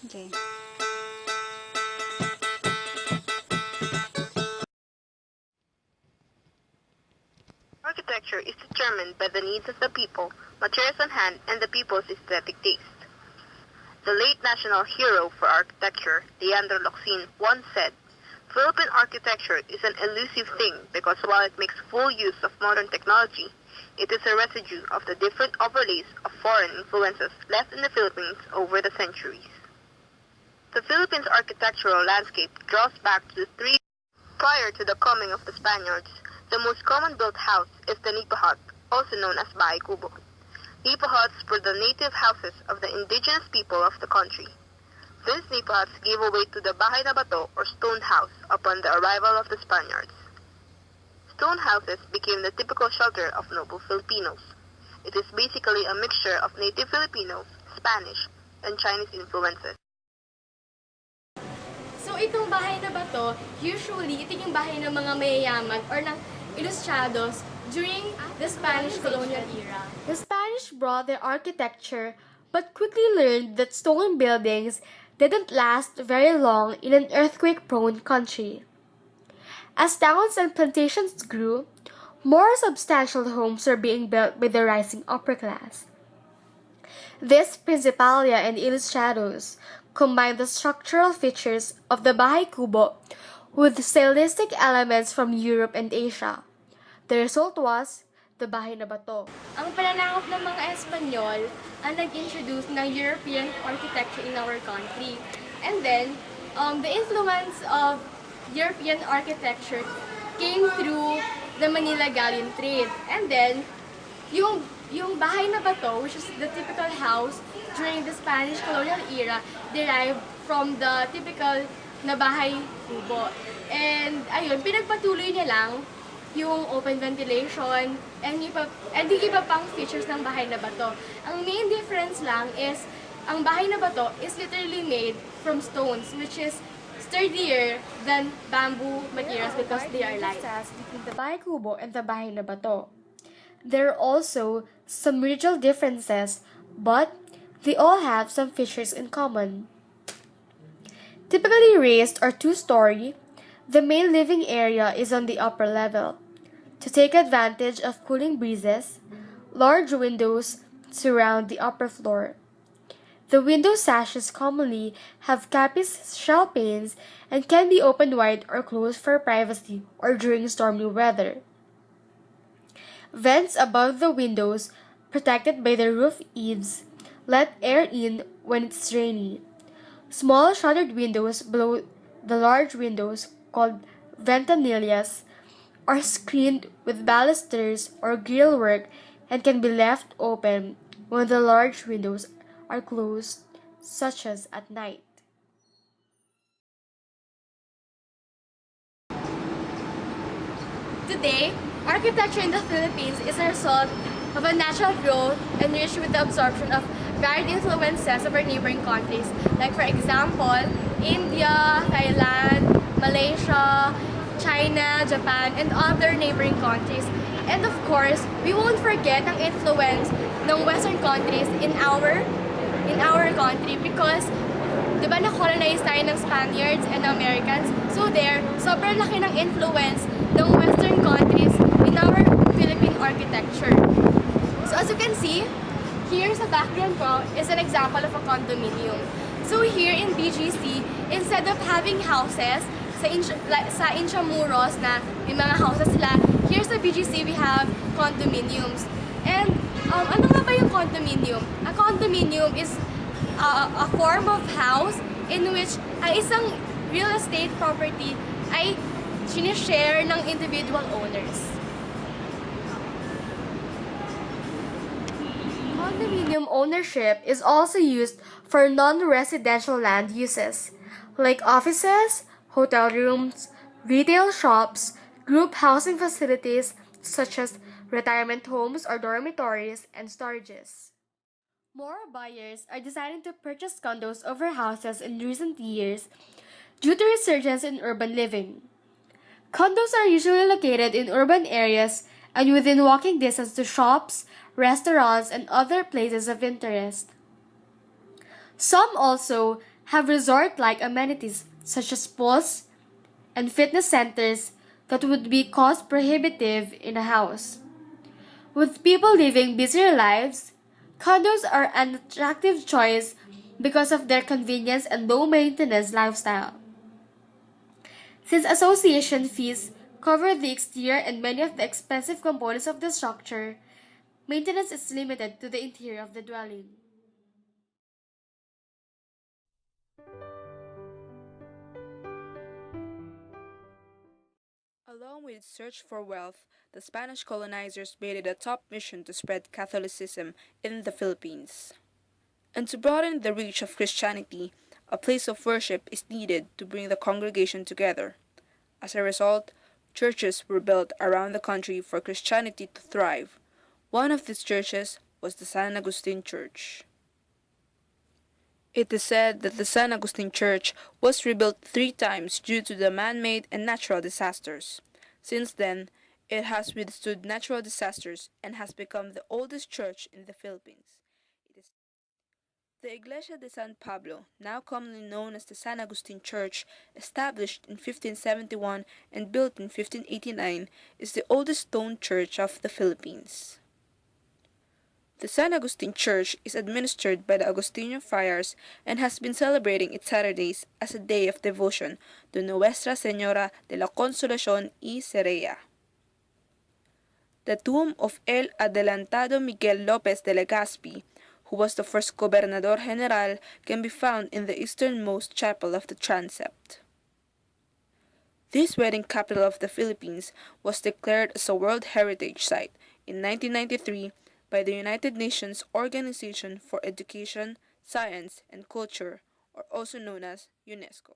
Okay. Architecture is determined by the needs of the people, materials on hand, and the people's aesthetic taste. The late national hero for architecture, Leandro Locsin, once said, Philippine architecture is an elusive thing because while it makes full use of modern technology, it is a residue of the different overlays of foreign influences left in the Philippines over the centuries. The Philippines' architectural landscape draws back to the three. Prior to the coming of the Spaniards, the most common built house is the nipa hut, also known as bahay kubo. Nipa huts were the native houses of the indigenous people of the country. These nipa huts gave way to the bahay na bato or stone house upon the arrival of the Spaniards. Stone houses became the typical shelter of noble Filipinos. It is basically a mixture of native Filipinos, Spanish, and Chinese influences. So itong bahay na bato, usually ito yung bahay ng mga mayayaman or ng ilustrados during the Spanish colonial era. The Spanish brought their architecture but quickly learned that stone buildings didn't last very long in an earthquake-prone country. As towns and plantations grew, more substantial homes were being built by the rising upper class. This Principalia and Ilustrados combined the structural features of the bahay kubo with stylistic elements from Europe and Asia. The result was the bahay na bato. Ang pananakop ng mga Espanyol ang nag-introduce ng European architecture in our country. And then, the influence of European architecture came through the Manila Galleon trade. And then, yung bahay na bato, which is the typical house during the Spanish colonial era, derived from the typical na bahay kubo. And ayun, pinagpatuloy niya lang yung open ventilation and yung iba pang features ng bahay na bato. Ang main difference lang is, ang bahay na bato is literally made from stones, which is sturdier than bamboo materials because they are light. Between the bahay kubo and the bahay na bato. There are also some regional differences, but they all have some features in common. Typically raised or two-story, the main living area is on the upper level. To take advantage of cooling breezes, large windows surround the upper floor. The window sashes commonly have capiz shell panes and can be opened wide or closed for privacy or during stormy weather. Vents above the windows, protected by the roof eaves, let air in when it's rainy. Small shuttered windows below the large windows, called ventanillas, are screened with balusters or grillwork and can be left open when the large windows are closed, such as at night. Today, architecture in the Philippines is a result of a natural growth enriched with the absorption of varied influences of our neighboring countries, like for example, India, Thailand, Malaysia, China, Japan, and other neighboring countries. And of course, we won't forget ang influence ng Western countries in our country because di ba na-colonize tayo ng Spaniards and Americans? So there, sobrang laki ng influence ng Western countries in our Philippine architecture. So as you can see, here sa background ko is an example of a condominium. So here in BGC, instead of having houses sa Intramuros na may mga houses sila, here sa BGC we have condominiums. And ano nga ba yung condominium? A condominium is a form of house in which isang real estate property ay sinishare ng individual owners. Condominium ownership is also used for non-residential land uses, like offices, hotel rooms, retail shops, group housing facilities such as retirement homes or dormitories, and storages. More buyers are deciding to purchase condos over houses in recent years due to resurgence in urban living. Condos are usually located in urban areas and within walking distance to shops, restaurants, and other places of interest. Some also have resort-like amenities such as pools and fitness centers that would be cost prohibitive in a house. With people living busier lives, condos are an attractive choice because of their convenience and low maintenance lifestyle. Since association fees cover the exterior and many of the expensive components of the structure, maintenance is limited to the interior of the dwelling. Along with its search for wealth, the Spanish colonizers made it a top mission to spread Catholicism in the Philippines. And to broaden the reach of Christianity, a place of worship is needed to bring the congregation together. As a result, churches were built around the country for Christianity to thrive. One of these churches was the San Agustin Church. It is said that the San Agustin Church was rebuilt 3 times due to the man-made and natural disasters. Since then, it has withstood natural disasters and has become the oldest church in the Philippines. It is the Iglesia de San Pablo, now commonly known as the San Agustin Church, established in 1571 and built in 1589, is the oldest stone church of the Philippines. The San Agustin Church is administered by the Agustino friars and has been celebrating its Saturdays as a day of devotion to Nuestra Señora de la Consolación y Serea. The tomb of El Adelantado Miguel López de Legazpi, who was the first Gobernador General, can be found in the easternmost chapel of the transept. This wedding capital of the Philippines was declared as a World Heritage Site in 1993 by the United Nations Organization for Education, Science, and Culture, or also known as UNESCO.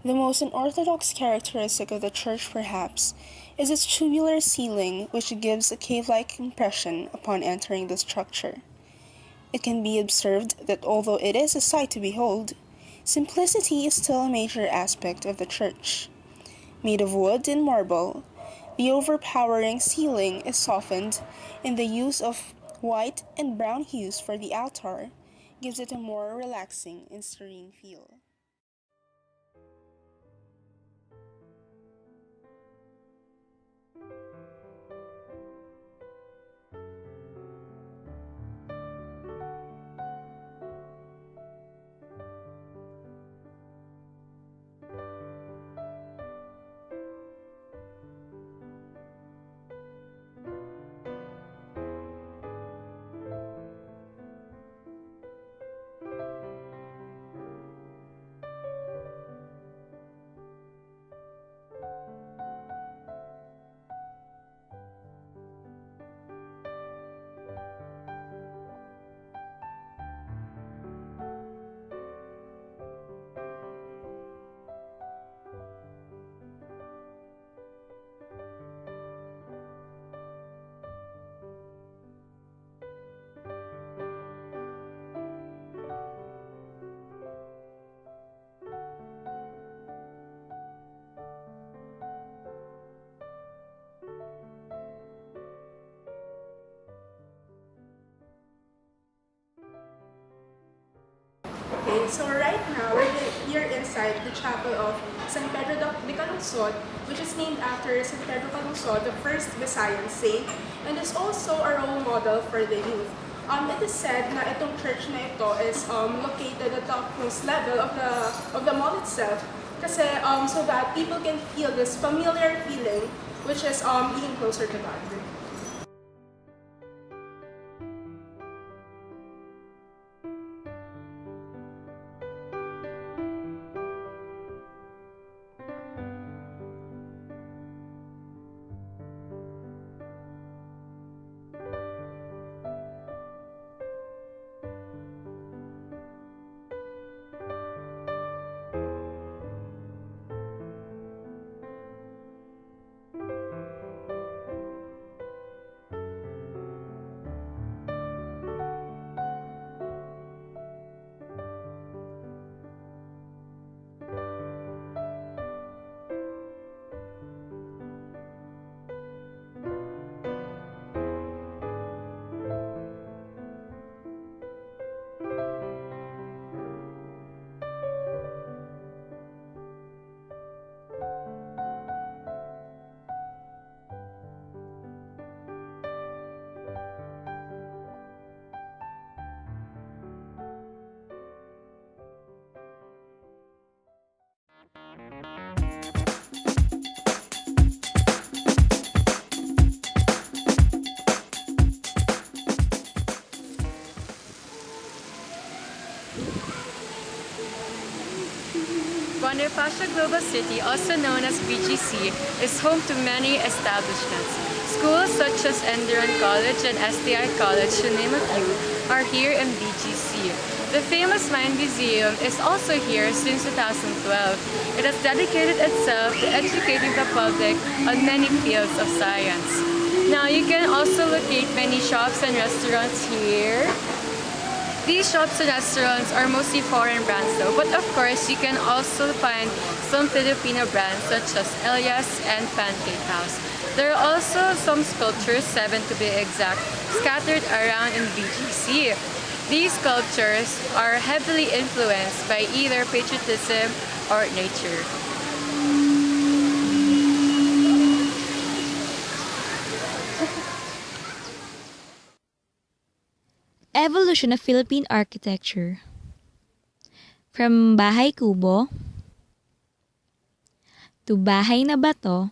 The most unorthodox characteristic of the church, perhaps, is its tubular ceiling, which gives a cave-like impression upon entering the structure. It can be observed that although it is a sight to behold, simplicity is still a major aspect of the church. Made of wood and marble, the overpowering ceiling is softened, and the use of white and brown hues for the altar gives it a more relaxing and serene feel. Okay, so right now we're here inside the chapel of San Pedro de Calungsod, which is named after San Pedro Calungsod, the first Visayan saint, and is also a role model for the youth. It is said na itong church na ito is located at the topmost level of the mall itself, kasi so that people can feel this familiar feeling, which is being closer to God. Bonifacio Global City, also known as BGC, is home to many establishments. Schools such as Enderon College and STI College, to name a few, are here in BGC. The famous Mine Museum is also here since 2012. It has dedicated itself to educating the public on many fields of science. Now you can also locate many shops and restaurants here. These shops and restaurants are mostly foreign brands though, but of course you can also find some Filipino brands such as Elias and Pancake House. There are also some sculptures, 7 to be exact, scattered around in BGC. These sculptures are heavily influenced by either patriotism or nature. Evolution of Philippine architecture. From bahay kubo to bahay na bato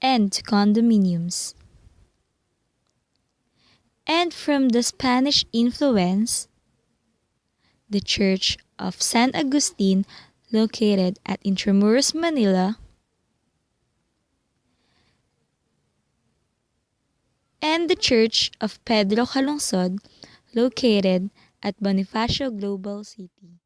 and to condominiums. And from the Spanish influence, the Church of San Agustin located at Intramuros, Manila, and the Church of Pedro Calungsod located at Bonifacio Global City.